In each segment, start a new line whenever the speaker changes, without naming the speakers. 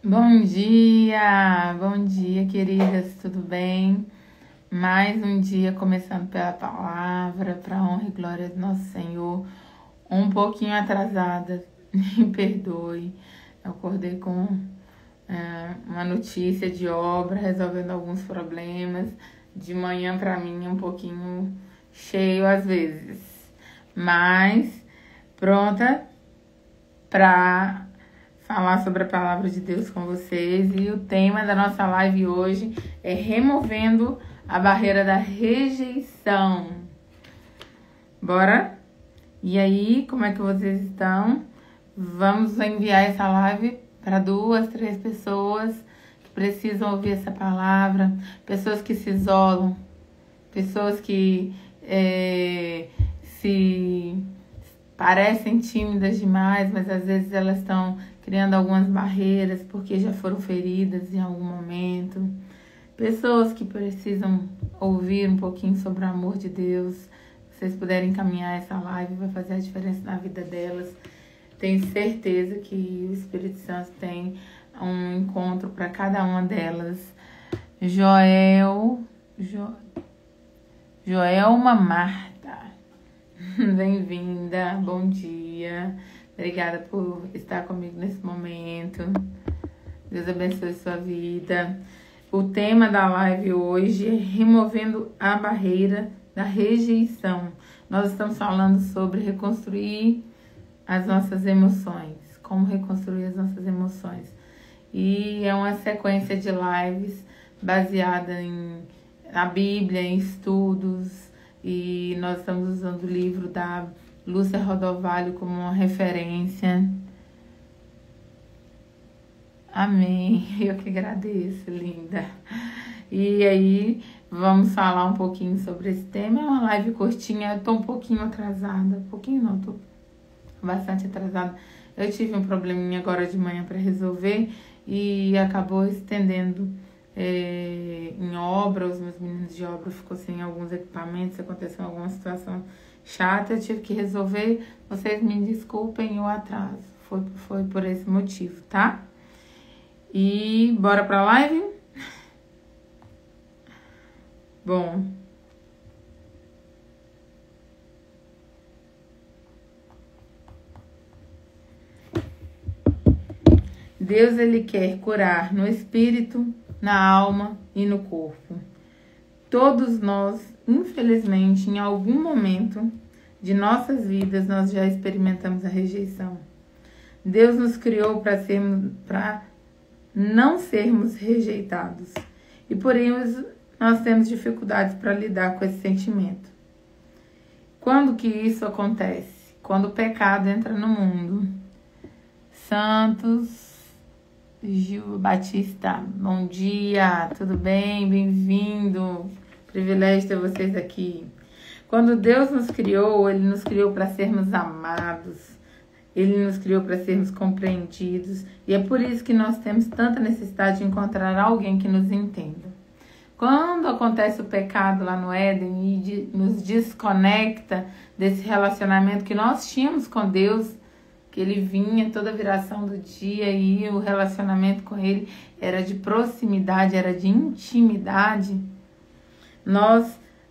Bom dia, queridas, tudo bem? Mais um dia começando pela palavra, para a honra e glória do nosso Senhor. Um pouquinho atrasada, me perdoe. Eu acordei com uma notícia de obra, resolvendo alguns problemas. De manhã para mim um pouquinho cheio às vezes, mas pronta para falar sobre a palavra de Deus com vocês. E o tema da nossa live hoje é removendo a barreira da rejeição. Bora? E aí, como é que vocês estão? Vamos enviar essa live para 2, 3 pessoas que precisam ouvir essa palavra, pessoas que se isolam, pessoas que se parecem tímidas demais, mas às vezes elas estão criando algumas barreiras porque já foram feridas em algum momento. Pessoas que precisam ouvir um pouquinho sobre o amor de Deus. Se vocês puderem encaminhar essa live, vai fazer a diferença na vida delas. Tenho certeza que o Espírito Santo tem um encontro para cada uma delas. Joelma Marta. Bem-vinda, bom dia. Obrigada por estar comigo nesse momento. Deus abençoe sua vida. O tema da live hoje é removendo a barreira da rejeição. Nós estamos falando sobre reconstruir as nossas emoções. Como reconstruir as nossas emoções. E é uma sequência de lives baseada na Bíblia, em estudos. E nós estamos usando o livro da Lúcia Rodovalho como uma referência. Amém. Eu que agradeço, linda. E aí, vamos falar um pouquinho sobre esse tema. É uma live curtinha, eu tô um pouquinho atrasada. Um pouquinho não, tô bastante atrasada. Eu tive um probleminha agora de manhã para resolver e acabou estendendo em obra. Os meus meninos de obra ficou sem alguns equipamentos, aconteceu alguma situação chata, eu tive que resolver. Vocês me desculpem o atraso, foi por esse motivo, tá? E bora pra live? Bom, Deus, Ele quer curar no espírito, na alma e no corpo. Todos nós, infelizmente, em algum momento de nossas vidas, nós já experimentamos a rejeição. Deus nos criou para não sermos rejeitados. E por isso nós temos dificuldades para lidar com esse sentimento. Quando que isso acontece? Quando o pecado entra no mundo. Santos Gil Batista, bom dia, tudo bem? Bem-vindo. Privilégio ter vocês aqui. Quando Deus nos criou, Ele nos criou para sermos amados. Ele nos criou para sermos compreendidos. E é por isso que nós temos tanta necessidade de encontrar alguém que nos entenda. Quando acontece o pecado lá no Éden e nos desconecta desse relacionamento que nós tínhamos com Deus, que Ele vinha toda a viração do dia e o relacionamento com Ele era de proximidade, era de intimidade.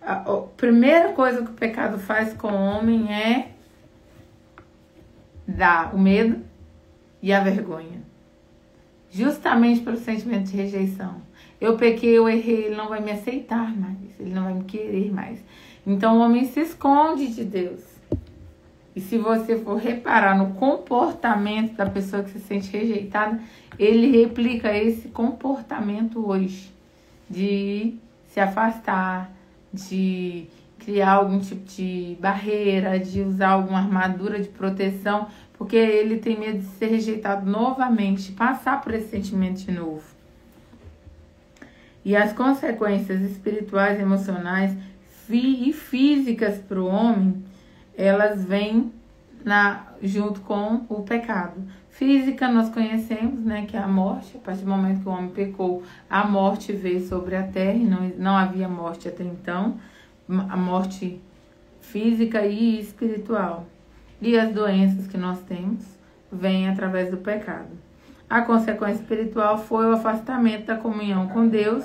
A primeira coisa que o pecado faz com o homem é dar o medo e a vergonha. Justamente pelo sentimento de rejeição. Eu pequei, eu errei, Ele não vai me aceitar mais, Ele não vai me querer mais. Então o homem se esconde de Deus. E se você for reparar no comportamento da pessoa que se sente rejeitada, ele replica esse comportamento hoje. De se afastar, de criar algum tipo de barreira, de usar alguma armadura de proteção, porque ele tem medo de ser rejeitado novamente, passar por esse sentimento de novo. E as consequências espirituais, emocionais e físicas para o homem, elas vêm junto com o pecado. Física nós conhecemos, né, que é a morte. A partir do momento que o homem pecou, a morte veio sobre a terra e não havia morte até então. A morte física e espiritual. E as doenças que nós temos vêm através do pecado. A consequência espiritual foi o afastamento da comunhão com Deus.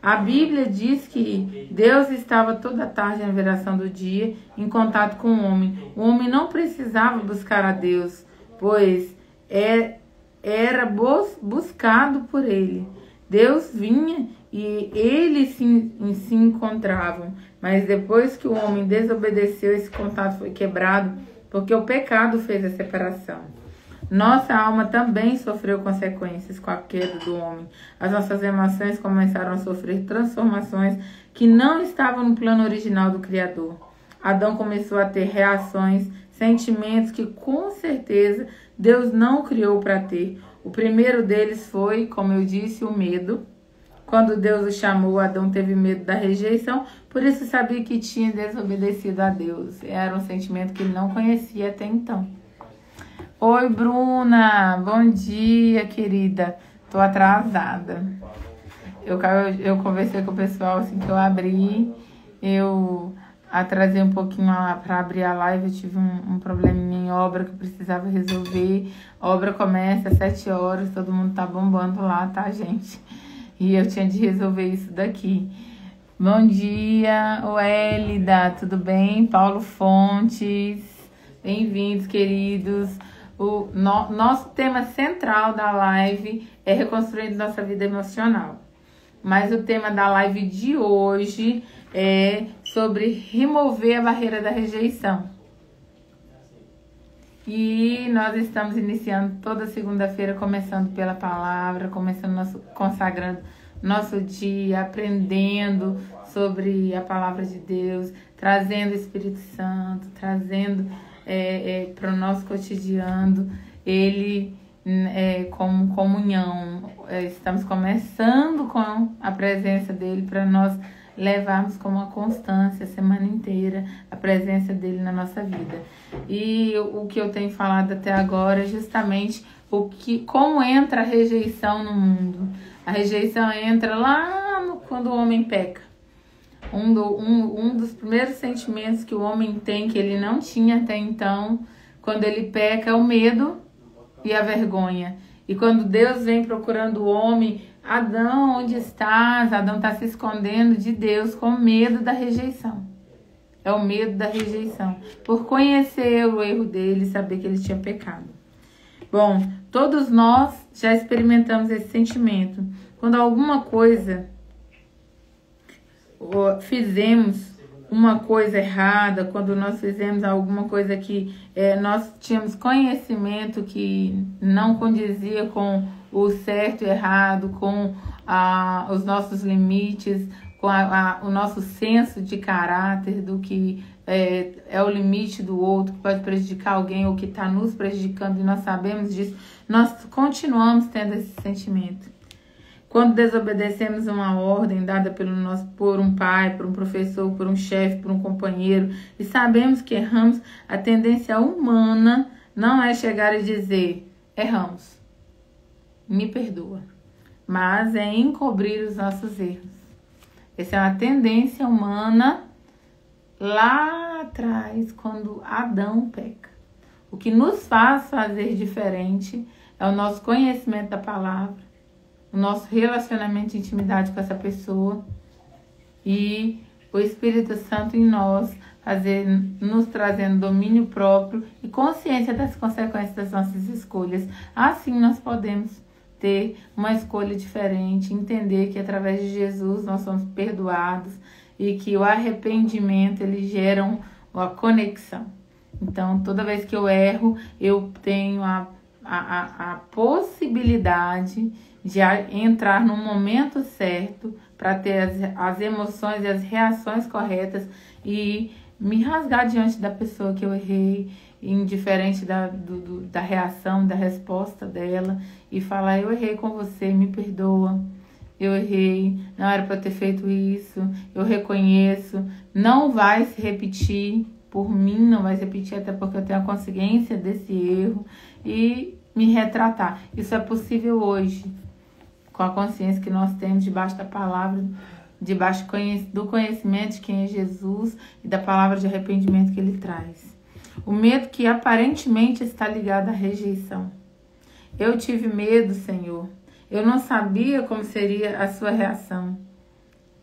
A Bíblia diz que Deus estava toda tarde na viração do dia em contato com o homem. O homem não precisava buscar a Deus, pois era buscado por ele. Deus vinha e eles se encontravam. Mas depois que o homem desobedeceu, esse contato foi quebrado, porque o pecado fez a separação. Nossa alma também sofreu consequências com a queda do homem. As nossas emoções começaram a sofrer transformações que não estavam no plano original do Criador. Adão começou a ter reações, sentimentos que com certeza Deus não o criou para ter. O primeiro deles foi, como eu disse, o medo. Quando Deus o chamou, Adão teve medo da rejeição, por isso sabia que tinha desobedecido a Deus. Era um sentimento que ele não conhecia até então. Oi, Bruna, bom dia, querida. Tô atrasada. Eu conversei com o pessoal assim que eu abri. Eu atrasei um pouquinho para abrir a live. Eu tive um probleminha em obra que eu precisava resolver. A obra começa às 7 horas, todo mundo tá bombando lá, tá, gente? E eu tinha de resolver isso daqui. Bom dia, Elida, tudo bem? Paulo Fontes, bem-vindos, queridos. O nosso tema central da live é reconstruindo nossa vida emocional. Mas o tema da live de hoje é sobre remover a barreira da rejeição. E nós estamos iniciando toda segunda-feira, começando pela palavra, consagrando nosso dia, aprendendo sobre a palavra de Deus, trazendo o Espírito Santo, trazendo para o nosso cotidiano, ele como comunhão. Estamos começando com a presença dele para nós levarmos com uma constância a semana inteira a presença dele na nossa vida. E o que eu tenho falado até agora é justamente como entra a rejeição no mundo. A rejeição entra lá quando o homem peca. Um dos primeiros sentimentos que o homem tem, que ele não tinha até então, quando ele peca, é o medo e a vergonha. E quando Deus vem procurando o homem, Adão, onde estás? Adão está se escondendo de Deus com medo da rejeição. É o medo da rejeição. Por conhecer o erro dele e saber que ele tinha pecado. Bom, todos nós já experimentamos esse sentimento. Quando alguma coisa fizemos uma coisa errada, quando nós fizemos alguma coisa que nós tínhamos conhecimento que não condizia com o certo e errado, com os nossos limites, com o nosso senso de caráter do que é o limite do outro, que pode prejudicar alguém ou que está nos prejudicando, e nós sabemos disso, nós continuamos tendo esse sentimento. Quando desobedecemos uma ordem dada por um pai, por um professor, por um chefe, por um companheiro, e sabemos que erramos, a tendência humana não é chegar e dizer, erramos, me perdoa, mas é encobrir os nossos erros. Essa é uma tendência humana lá atrás, quando Adão peca. O que nos faz fazer diferente é o nosso conhecimento da palavra, o nosso relacionamento de intimidade com essa pessoa e o Espírito Santo em nós, nos trazendo domínio próprio e consciência das consequências das nossas escolhas. Assim nós podemos ter uma escolha diferente, entender que através de Jesus nós somos perdoados e que o arrependimento ele gera uma conexão. Então, toda vez que eu erro, eu tenho a possibilidade de entrar no momento certo para ter as emoções e as reações corretas e me rasgar diante da pessoa que eu errei, indiferente da reação, da resposta dela, e falar, eu errei com você, me perdoa, eu errei, não era para ter feito isso, eu reconheço, não vai se repetir por mim, não vai se repetir até porque eu tenho a consciência desse erro, e me retratar. Isso é possível hoje, com a consciência que nós temos debaixo da palavra, debaixo do conhecimento de quem é Jesus e da palavra de arrependimento que ele traz. O medo que aparentemente está ligado à rejeição. Eu tive medo, Senhor. Eu não sabia como seria a sua reação.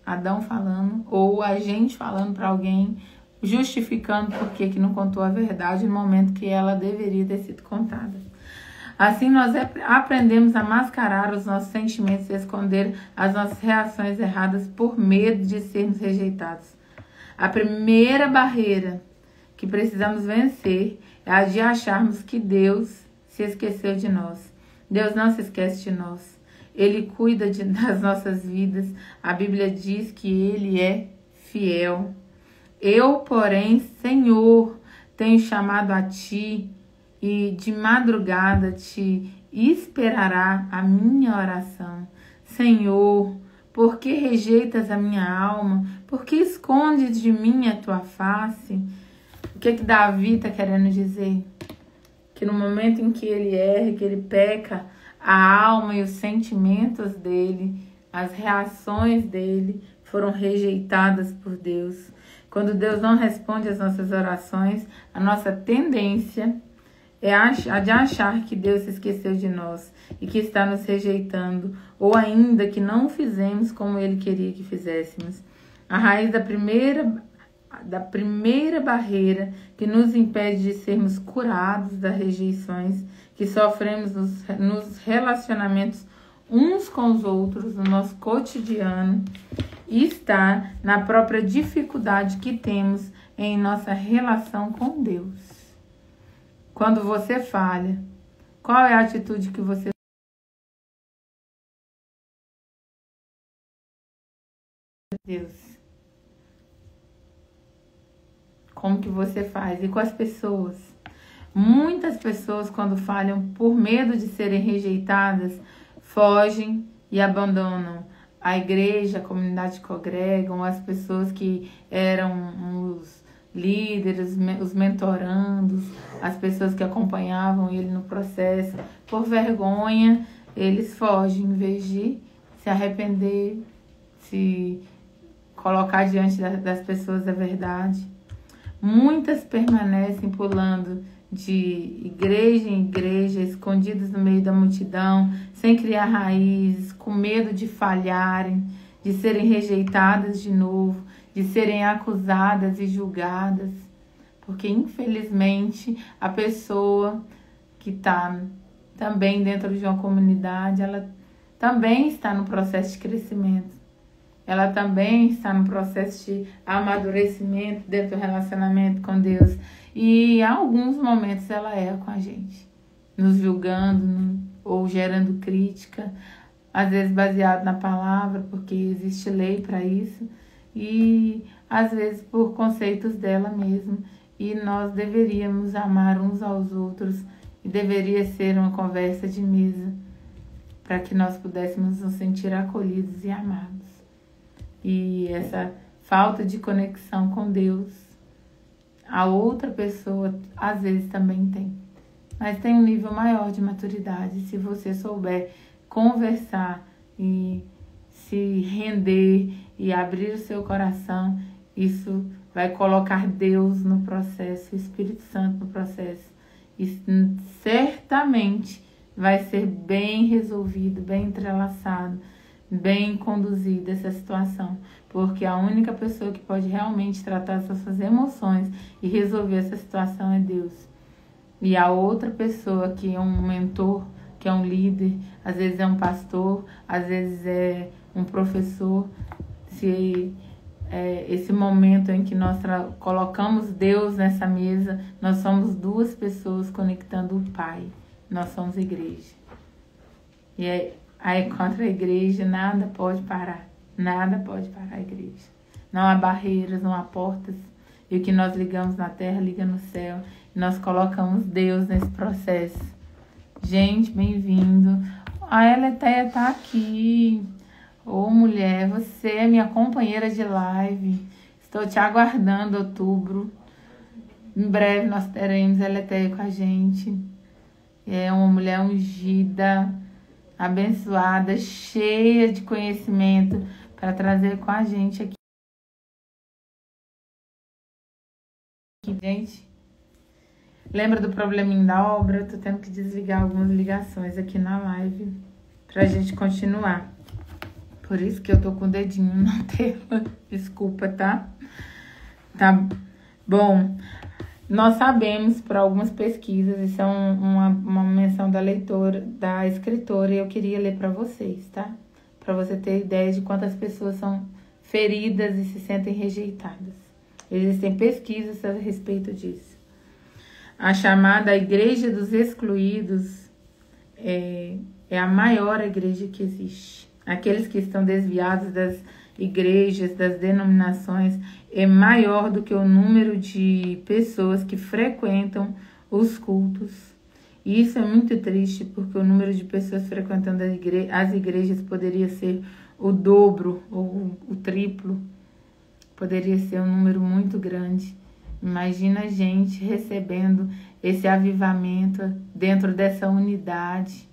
Adão falando, ou a gente falando para alguém, justificando por que não contou a verdade no momento que ela deveria ter sido contada. Assim, nós aprendemos a mascarar os nossos sentimentos e esconder as nossas reações erradas por medo de sermos rejeitados. A primeira barreira que precisamos vencer é a de acharmos que Deus se esqueceu de nós. Deus não se esquece de nós. Ele cuida das nossas vidas. A Bíblia diz que Ele é fiel. Eu, porém, Senhor, tenho chamado a Ti e de madrugada Te esperará a minha oração. Senhor, por que rejeitas a minha alma? Por que escondes de mim a Tua face? O que Davi está querendo dizer? Que no momento em que ele erra, que ele peca, a alma e os sentimentos dele, as reações dele foram rejeitadas por Deus. Quando Deus não responde às nossas orações, a nossa tendência é a de achar que Deus se esqueceu de nós e que está nos rejeitando, ou ainda que não fizemos como Ele queria que fizéssemos. A raiz da primeira barreira que nos impede de sermos curados das rejeições que sofremos nos relacionamentos uns com os outros, no nosso cotidiano, está na própria dificuldade que temos em nossa relação com Deus. Quando você falha, qual é a atitude que você Deus? Como que você faz? E com as pessoas? Muitas pessoas, quando falham por medo de serem rejeitadas, fogem e abandonam a igreja, a comunidade que congregam, as pessoas que eram os líderes, os mentorandos, as pessoas que acompanhavam ele no processo. Por vergonha, eles fogem, em vez de se arrepender, se colocar diante das pessoas a verdade. Muitas permanecem pulando de igreja em igreja, escondidas no meio da multidão, sem criar raízes, com medo de falharem, de serem rejeitadas de novo, de serem acusadas e julgadas. Porque, infelizmente, a pessoa que está também dentro de uma comunidade, ela também está no processo de crescimento. Ela também está no processo de amadurecimento dentro do relacionamento com Deus. E em alguns momentos ela erra com a gente, nos julgando ou gerando crítica, às vezes baseado na palavra, porque existe lei para isso, e às vezes por conceitos dela mesma. E nós deveríamos amar uns aos outros, e deveria ser uma conversa de mesa, para que nós pudéssemos nos sentir acolhidos e amados. E essa falta de conexão com Deus, a outra pessoa às vezes também tem. Mas tem um nível maior de maturidade. Se você souber conversar e se render e abrir o seu coração, isso vai colocar Deus no processo, o Espírito Santo no processo. E certamente vai ser bem resolvido, bem entrelaçado, bem conduzida essa situação, porque a única pessoa que pode realmente tratar as suas emoções e resolver essa situação é Deus. E a outra pessoa que é um mentor, que é um líder, às vezes é um pastor, às vezes é um professor, se esse momento em que nós colocamos Deus nessa mesa, nós somos duas pessoas conectando o Pai, nós somos igreja. E aí contra a igreja nada pode parar a igreja. Não há barreiras, não há portas. E o que nós ligamos na terra, liga no céu. E nós colocamos Deus nesse processo. Gente, bem-vindo. A Eleteia tá aqui. Ô mulher, você é minha companheira de live. Estou te aguardando outubro. Em breve nós teremos a Eleteia com a gente. É uma mulher ungida, abençoada, cheia de conhecimento para trazer com a gente aqui. Gente, Lembra do probleminha da obra? Eu tô tendo que desligar algumas ligações aqui na live pra gente continuar. Por isso que eu tô com o dedinho na tela. Desculpa, tá? Tá bom. Nós sabemos por algumas pesquisas, isso é uma menção da leitora, da escritora, e eu queria ler para vocês, tá? Para você ter ideia de quantas pessoas são feridas e se sentem rejeitadas. Existem pesquisas a respeito disso. A chamada Igreja dos Excluídos é a maior igreja que existe. Aqueles que estão desviados das igrejas, das denominações, é maior do que o número de pessoas que frequentam os cultos. E isso é muito triste, porque o número de pessoas frequentando as igrejas poderia ser o dobro ou o triplo. Poderia ser um número muito grande. Imagina a gente recebendo esse avivamento dentro dessa unidade,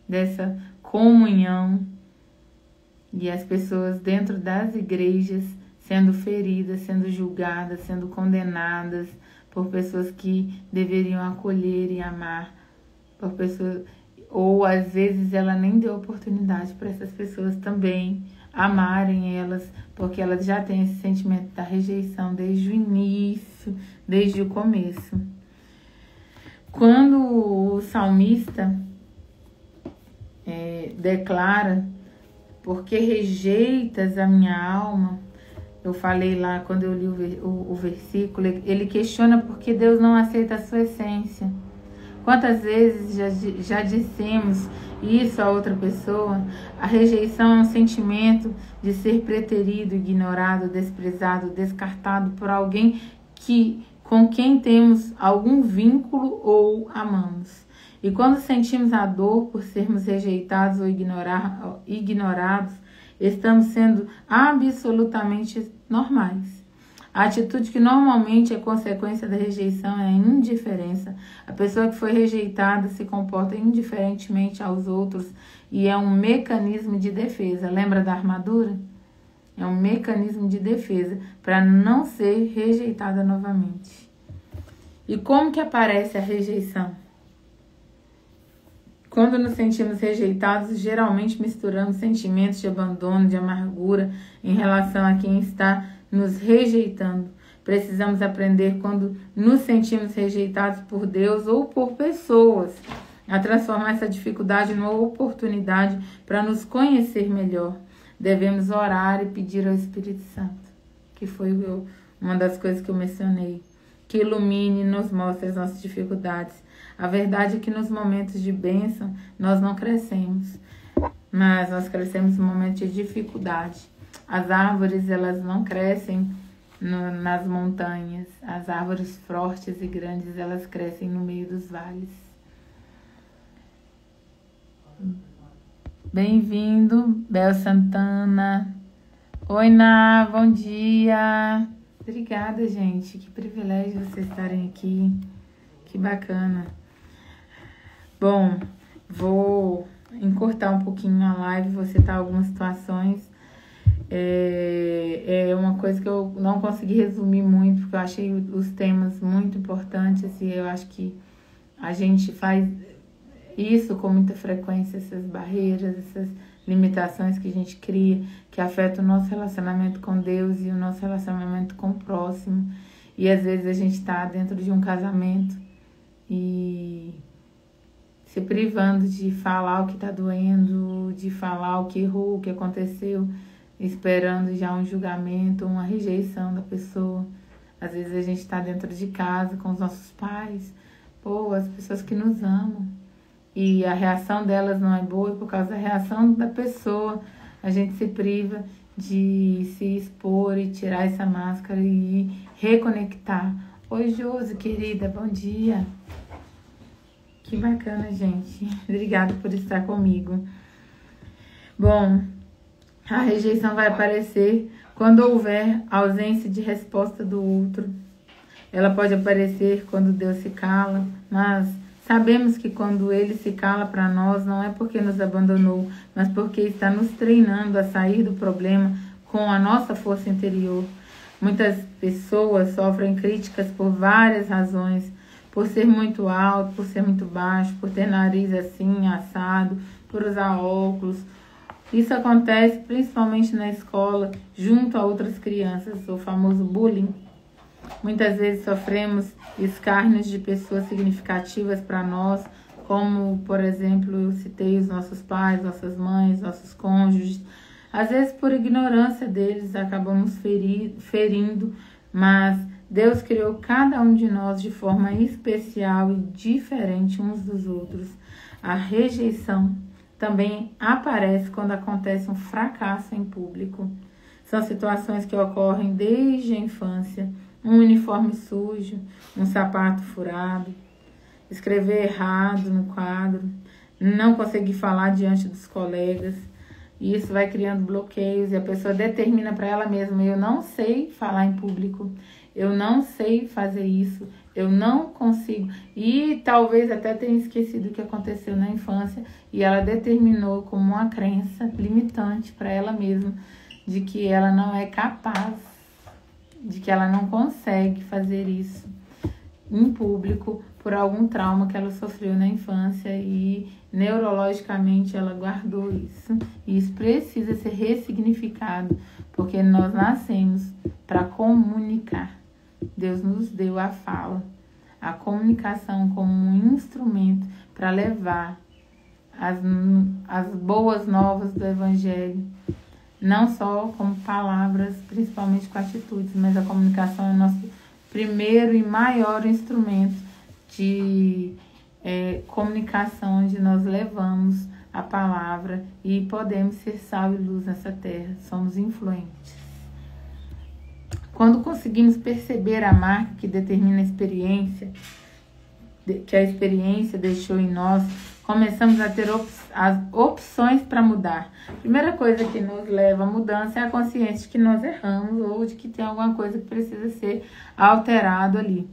dessa comunhão, e as pessoas dentro das igrejas sendo feridas, sendo julgadas, sendo condenadas por pessoas que deveriam acolher e amar, por pessoas, ou às vezes ela nem deu oportunidade para essas pessoas também amarem elas, porque elas já têm esse sentimento da rejeição desde o início, desde o começo. Quando o salmista declara: porque rejeitas a minha alma, eu falei lá quando eu li o versículo, ele questiona porque Deus não aceita a sua essência. Quantas vezes já dissemos isso a outra pessoa? A rejeição é um sentimento de ser preterido, ignorado, desprezado, descartado por alguém com quem temos algum vínculo ou amamos. E quando sentimos a dor por sermos rejeitados ou ignorados, estamos sendo absolutamente normais. A atitude que normalmente é consequência da rejeição é a indiferença. A pessoa que foi rejeitada se comporta indiferentemente aos outros e é um mecanismo de defesa. Lembra da armadura? É um mecanismo de defesa para não ser rejeitada novamente. E como que aparece a rejeição? Quando nos sentimos rejeitados, geralmente misturamos sentimentos de abandono, de amargura em relação a quem está nos rejeitando. Precisamos aprender, quando nos sentimos rejeitados por Deus ou por pessoas, a transformar essa dificuldade numa oportunidade para nos conhecer melhor. Devemos orar e pedir ao Espírito Santo, que foi uma das coisas que eu mencionei, que ilumine e nos mostre as nossas dificuldades. A verdade é que nos momentos de bênção nós não crescemos, mas nós crescemos no momento de dificuldade. As árvores, elas não crescem nas montanhas. As árvores fortes e grandes, elas crescem no meio dos vales. Bem-vindo, Bel Santana. Oi, Ná, bom dia. Obrigada, gente. Que privilégio vocês estarem aqui. Que bacana. Bom, vou encurtar um pouquinho a live, vou citar algumas situações. É uma coisa que eu não consegui resumir muito, porque eu achei os temas muito importantes e eu acho que a gente faz isso com muita frequência, essas barreiras, essas limitações que a gente cria, que afetam o nosso relacionamento com Deus e o nosso relacionamento com o próximo. E às vezes a gente está dentro de um casamento e se privando de falar o que está doendo, de falar o que errou, o que aconteceu, esperando já um julgamento, uma rejeição da pessoa. Às vezes a gente está dentro de casa com os nossos pais, as pessoas que nos amam, e a reação delas não é boa, e por causa da reação da pessoa, a gente se priva de se expor e tirar essa máscara e reconectar. Oi, Josi, querida, bom dia. Que bacana, gente. Obrigada por estar comigo. Bom, a rejeição vai aparecer quando houver ausência de resposta do outro. Ela pode aparecer quando Deus se cala, mas sabemos que quando Ele se cala para nós, não é porque nos abandonou, mas porque está nos treinando a sair do problema com a nossa força interior. Muitas pessoas sofrem críticas por várias razões, por ser muito alto, por ser muito baixo, por ter nariz assim, assado, por usar óculos. Isso acontece principalmente na escola, junto a outras crianças, o famoso bullying. Muitas vezes sofremos escárnios de pessoas significativas para nós, como, por exemplo, eu citei os nossos pais, nossas mães, nossos cônjuges. Às vezes, por ignorância deles, acabamos ferindo, mas Deus criou cada um de nós de forma especial e diferente uns dos outros. A rejeição também aparece quando acontece um fracasso em público. São situações que ocorrem desde a infância. Um uniforme sujo, um sapato furado, escrever errado no quadro, não conseguir falar diante dos colegas. E isso vai criando bloqueios e a pessoa determina para ela mesma: eu não sei falar em público, eu não sei fazer isso, eu não consigo. E talvez até tenha esquecido o que aconteceu na infância e ela determinou como uma crença limitante para ela mesma de que ela não é capaz, de que ela não consegue fazer isso em público por algum trauma que ela sofreu na infância e neurologicamente ela guardou isso. E isso precisa ser ressignificado, porque nós nascemos para comunicar. Deus nos deu a fala, a comunicação como um instrumento para levar as boas novas do Evangelho, não só como palavras, principalmente com atitudes, mas a comunicação é o nosso primeiro e maior instrumento de comunicação, onde nós levamos a palavra e podemos ser sal e luz nessa terra, somos influentes. Quando conseguimos perceber a marca que determina a experiência, que a experiência deixou em nós, começamos a ter as opções para mudar. A primeira coisa que nos leva à mudança é a consciência de que nós erramos ou de que tem alguma coisa que precisa ser alterado ali.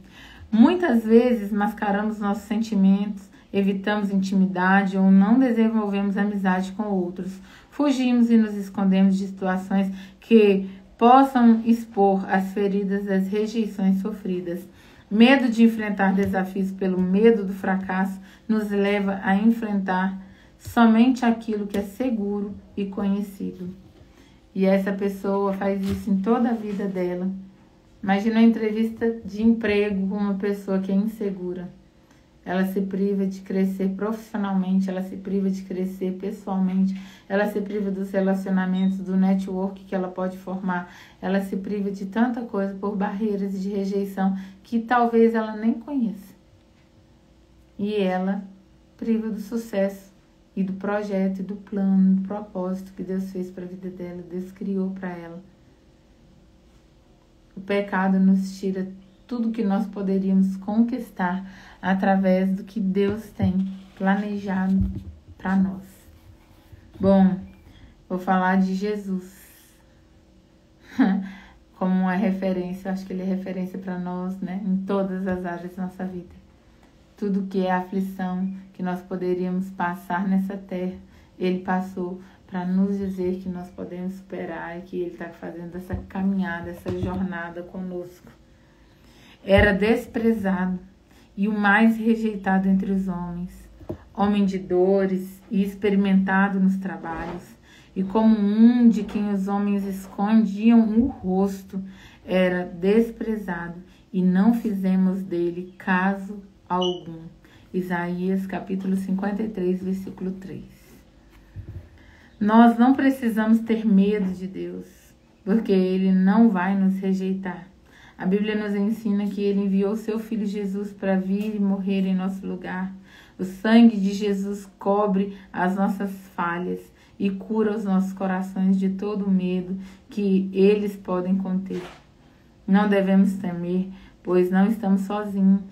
Muitas vezes mascaramos nossos sentimentos, evitamos intimidade ou não desenvolvemos amizade com outros. Fugimos e nos escondemos de situações que possam expor as feridas das rejeições sofridas. Medo de enfrentar desafios pelo medo do fracasso nos leva a enfrentar somente aquilo que é seguro e conhecido. E essa pessoa faz isso em toda a vida dela. Imagina uma entrevista de emprego com uma pessoa que é insegura. Ela se priva de crescer profissionalmente, ela se priva de crescer pessoalmente, ela se priva dos relacionamentos, do network que ela pode formar, ela se priva de tanta coisa por barreiras de rejeição que talvez ela nem conheça. E ela priva do sucesso e do projeto, e do plano, do propósito que Deus fez para a vida dela, Deus criou para ela. O pecado nos tira tudo que nós poderíamos conquistar através do que Deus tem planejado para nós. Bom, vou falar de Jesus como uma referência. Acho que ele é referência para nós, né? Em todas as áreas da nossa vida. Tudo que é aflição que nós poderíamos passar nessa terra, ele passou para nos dizer que nós podemos superar e que ele está fazendo essa caminhada, essa jornada conosco. Era desprezado e o mais rejeitado entre os homens, homem de dores e experimentado nos trabalhos, e como um de quem os homens escondiam o rosto, era desprezado e não fizemos dele caso algum. Isaías capítulo 53, versículo 3. Nós não precisamos ter medo de Deus, porque ele não vai nos rejeitar. A Bíblia nos ensina que ele enviou seu Filho Jesus para vir e morrer em nosso lugar. O sangue de Jesus cobre as nossas falhas e cura os nossos corações de todo o medo que eles podem conter. Não devemos temer, pois não estamos sozinhos,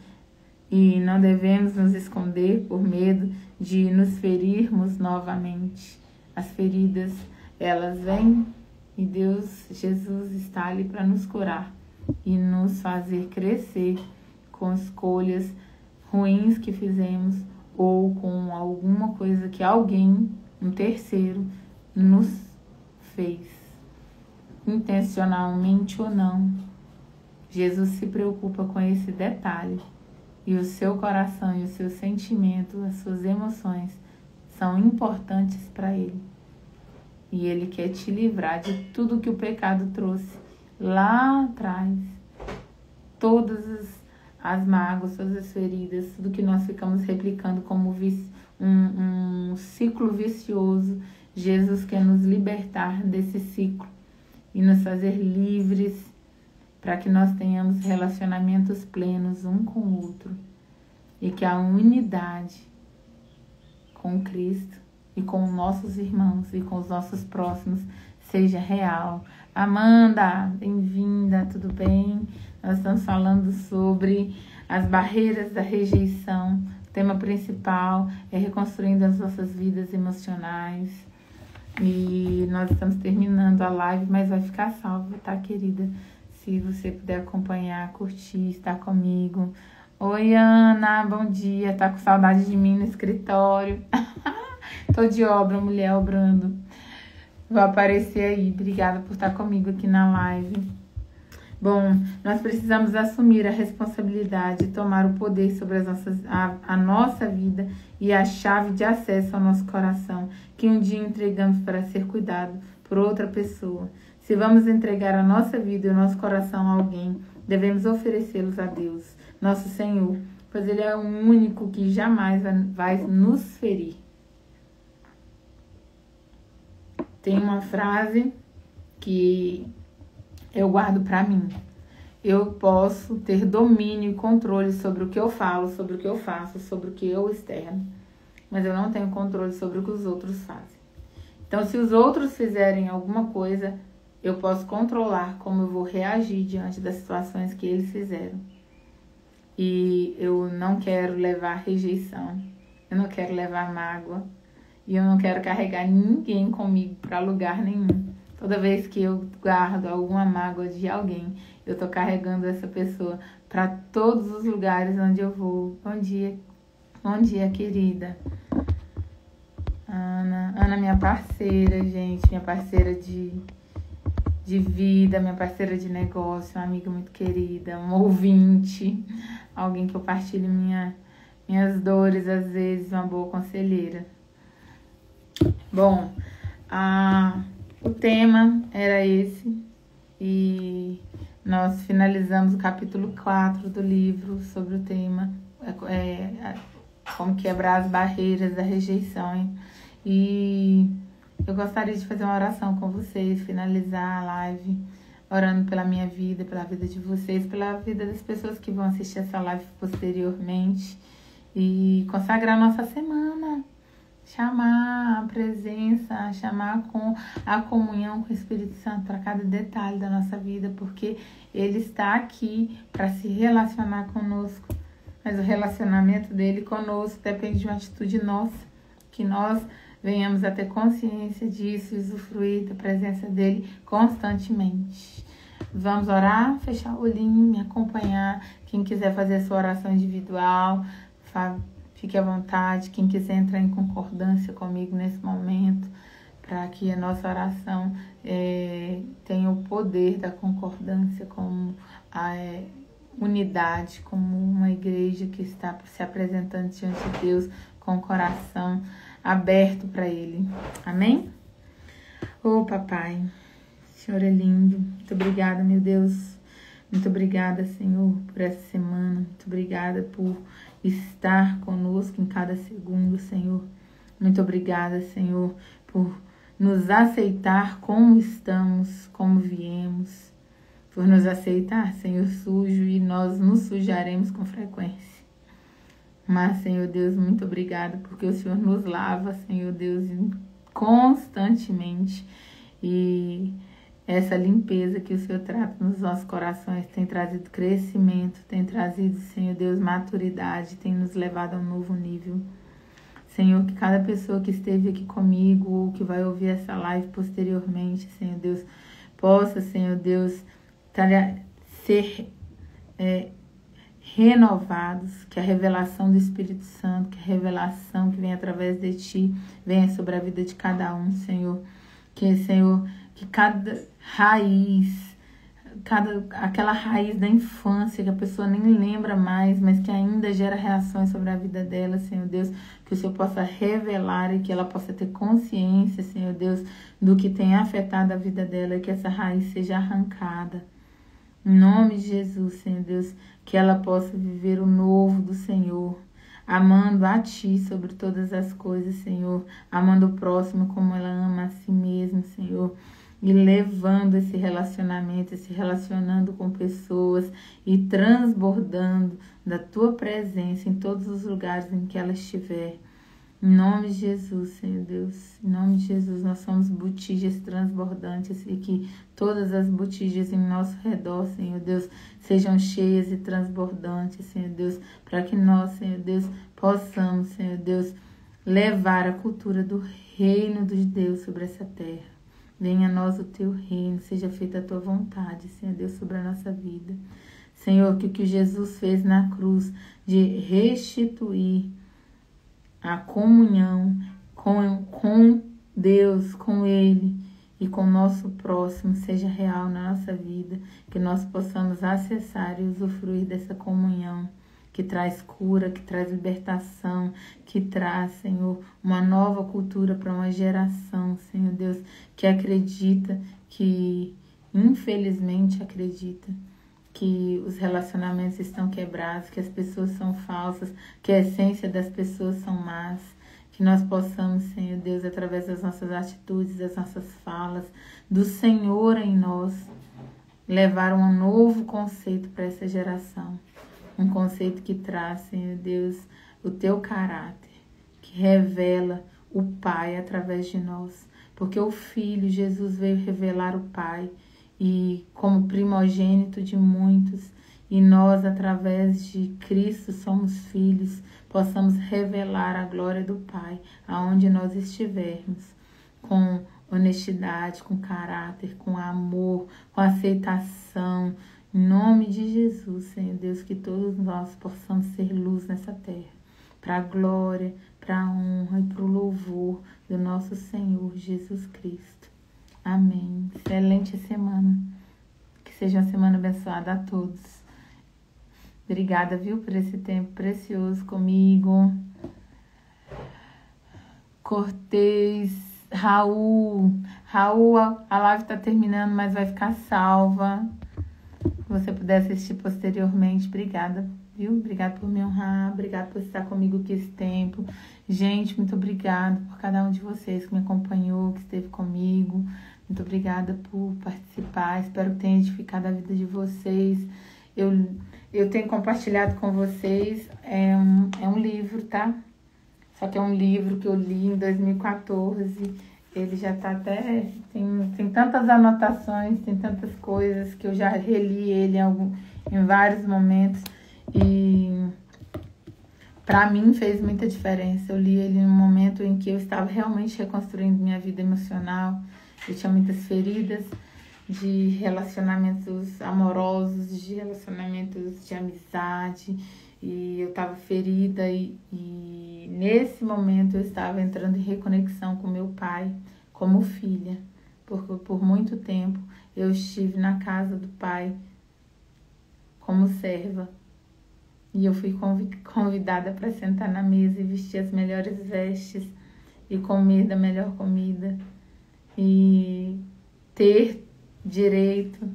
e não devemos nos esconder por medo de nos ferirmos novamente. As feridas, elas vêm e Deus, Jesus, está ali para nos curar e nos fazer crescer com escolhas ruins que fizemos ou com alguma coisa que alguém, um terceiro, nos fez, intencionalmente ou não. Jesus se preocupa com esse detalhe e o seu coração e o seu sentimento, as suas emoções são importantes para Ele. E Ele quer te livrar de tudo que o pecado trouxe lá atrás. Todas as mágoas, todas as feridas, tudo que nós ficamos replicando como um ciclo vicioso. Jesus quer nos libertar desse ciclo e nos fazer livres para que nós tenhamos relacionamentos plenos um com o outro e que a unidade com Cristo e com nossos irmãos e com os nossos próximos seja real. Amanda, bem-vinda, tudo bem? Nós estamos falando sobre as barreiras da rejeição. O tema principal é reconstruindo as nossas vidas emocionais. E nós estamos terminando a live, mas vai ficar salvo, tá, querida? Se você puder acompanhar, curtir, estar comigo. Oi, Ana, bom dia. Tá com saudade de mim no escritório? Tô de obra, mulher obrando. Vou aparecer aí. Obrigada por estar comigo aqui na live. Bom, nós precisamos assumir a responsabilidade, tomar o poder sobre a nossa vida e a chave de acesso ao nosso coração, que um dia entregamos para ser cuidado por outra pessoa. Se vamos entregar a nossa vida e o nosso coração a alguém, devemos oferecê-los a Deus, nosso Senhor, pois Ele é o único que jamais vai nos ferir. Tem uma frase que eu guardo para mim. Eu posso ter domínio e controle sobre o que eu falo, sobre o que eu faço, sobre o que eu externo, mas eu não tenho controle sobre o que os outros fazem. Então, se os outros fizerem alguma coisa, eu posso controlar como eu vou reagir diante das situações que eles fizeram. E eu não quero levar rejeição, eu não quero levar mágoa, e eu não quero carregar ninguém comigo para lugar nenhum. Toda vez que eu guardo alguma mágoa de alguém, eu tô carregando essa pessoa para todos os lugares onde eu vou. Bom dia, querida. Ana, minha parceira, gente, minha parceira de vida, minha parceira de negócio, uma amiga muito querida, um ouvinte, alguém que eu partilho minhas dores, às vezes, uma boa conselheira. Bom, o tema era esse e nós finalizamos o capítulo 4 do livro sobre o tema como quebrar as barreiras da rejeição, hein? E eu gostaria de fazer uma oração com vocês, finalizar a live orando pela minha vida, pela vida de vocês, pela vida das pessoas que vão assistir essa live posteriormente e consagrar nossa semana. Chamar a presença, chamar com a comunhão com o Espírito Santo para cada detalhe da nossa vida, porque Ele está aqui para se relacionar conosco. Mas o relacionamento dele conosco depende de uma atitude nossa, que nós venhamos a ter consciência disso e usufruir da presença dele constantemente. Vamos orar, fechar o olhinho, me acompanhar. Quem quiser fazer a sua oração individual, fique à vontade. Quem quiser entrar em concordância comigo nesse momento, para que a nossa oração tenha o poder da concordância como a unidade, como uma igreja que está se apresentando diante de Deus com o coração aberto para Ele. Amém? Ô papai, o Senhor é lindo. Muito obrigada, meu Deus. Muito obrigada, Senhor, por essa semana. Muito obrigada por estar conosco em cada segundo, Senhor. Muito obrigada, Senhor, por nos aceitar como estamos, como viemos. Por nos aceitar, Senhor, sujo, e nós nos sujaremos com frequência. Mas, Senhor Deus, muito obrigada, porque o Senhor nos lava, Senhor Deus, constantemente. E essa limpeza que o Senhor trata nos nossos corações tem trazido crescimento, tem trazido, Senhor Deus, maturidade, tem nos levado a um novo nível. Senhor, que cada pessoa que esteve aqui comigo ou que vai ouvir essa live posteriormente, Senhor Deus, possa, Senhor Deus, ser renovados, que a revelação do Espírito Santo, que a revelação que vem através de Ti, venha sobre a vida de cada um, Senhor. Que, Senhor, que cada raiz aquela raiz da infância que a pessoa nem lembra mais, mas que ainda gera reações sobre a vida dela, Senhor Deus, que o Senhor possa revelar e que ela possa ter consciência, Senhor Deus, do que tem afetado a vida dela e que essa raiz seja arrancada. Em nome de Jesus, Senhor Deus, que ela possa viver o novo do Senhor, amando a Ti sobre todas as coisas, Senhor, amando o próximo como ela ama a si mesma, Senhor, e levando esse relacionamento, se relacionando com pessoas e transbordando da Tua presença em todos os lugares em que ela estiver. Em nome de Jesus, Senhor Deus, em nome de Jesus, nós somos botijas transbordantes e que todas as botijas em nosso redor, Senhor Deus, sejam cheias e transbordantes, Senhor Deus, para que nós, Senhor Deus, possamos, Senhor Deus, levar a cultura do reino de Deus sobre essa terra. Venha a nós o Teu reino, seja feita a Tua vontade, Senhor Deus, sobre a nossa vida. Senhor, que o que Jesus fez na cruz de restituir a comunhão com Deus, com Ele e com o nosso próximo seja real na nossa vida, que nós possamos acessar e usufruir dessa comunhão que traz cura, que traz libertação, que traz, Senhor, uma nova cultura para uma geração, Senhor Deus, que acredita, que infelizmente acredita que os relacionamentos estão quebrados, que as pessoas são falsas, que a essência das pessoas são más, que nós possamos, Senhor Deus, através das nossas atitudes, das nossas falas, do Senhor em nós, levar um novo conceito para essa geração. Um conceito que traz, Senhor Deus, o Teu caráter, que revela o Pai através de nós. Porque o Filho, Jesus, veio revelar o Pai e como primogênito de muitos. E nós, através de Cristo, somos filhos, possamos revelar a glória do Pai aonde nós estivermos, com honestidade, com caráter, com amor, com aceitação. Em nome de Jesus, Senhor Deus, que todos nós possamos ser luz nessa terra, para a glória, para a honra e para o louvor do nosso Senhor Jesus Cristo. Amém. Excelente semana. Que seja uma semana abençoada a todos. Obrigada, viu, por esse tempo precioso comigo. Cortez, Raul, a live está terminando, mas vai ficar salva. Se você puder assistir posteriormente, obrigada, viu? Obrigada por me honrar, obrigada por estar comigo aqui esse tempo. Gente, muito obrigada por cada um de vocês que me acompanhou, que esteve comigo. Muito obrigada por participar, espero que tenha edificado a vida de vocês. Eu tenho compartilhado com vocês, é um livro, tá? Só que é um livro que eu li em 2014, ele já tá até, tem tantas anotações, tem tantas coisas que eu já reli ele em vários momentos e para mim fez muita diferença. Eu li ele em um momento em que eu estava realmente reconstruindo minha vida emocional, eu tinha muitas feridas de relacionamentos amorosos, de relacionamentos de amizade, e eu estava ferida e nesse momento eu estava entrando em reconexão com meu pai como filha, porque por muito tempo eu estive na casa do pai como serva e eu fui convidada para sentar na mesa e vestir as melhores vestes e comer da melhor comida e ter direito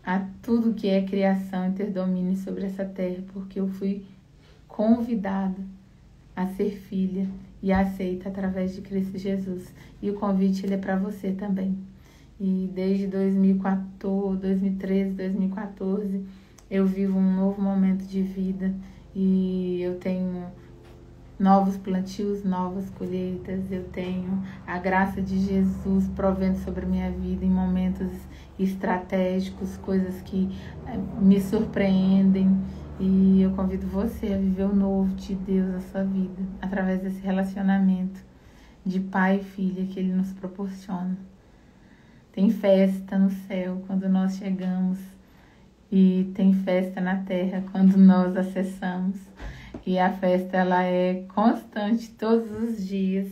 a tudo que é criação e ter domínio sobre essa terra, porque eu fui convidada a ser filha e aceita através de Cristo Jesus. E o convite ele é para você também. E desde 2013, 2014, eu vivo um novo momento de vida e eu tenho novos plantios, novas colheitas, eu tenho a graça de Jesus provendo sobre a minha vida em momentos estratégicos, coisas que me surpreendem, e eu convido você a viver o novo de Deus na sua vida, através desse relacionamento de pai e filha que Ele nos proporciona. Tem festa no céu quando nós chegamos e tem festa na terra quando nós acessamos. E a festa ela é constante todos os dias,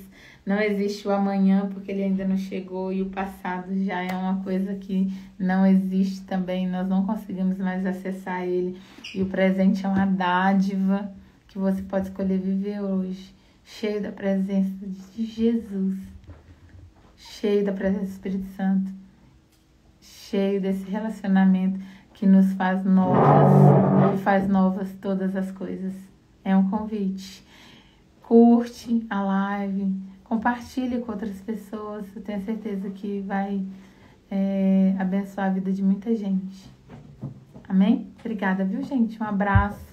Não existe o amanhã porque ele ainda não chegou e o passado já é uma coisa que não existe também. Nós não conseguimos mais acessar ele. E o presente é uma dádiva que você pode escolher viver hoje, cheio da presença de Jesus, cheio da presença do Espírito Santo, cheio desse relacionamento que nos faz novas, e faz novas todas as coisas. É um convite. Curte a live, compartilhe com outras pessoas. Eu tenho certeza que vai abençoar a vida de muita gente. Amém? Obrigada, viu, gente? Um abraço.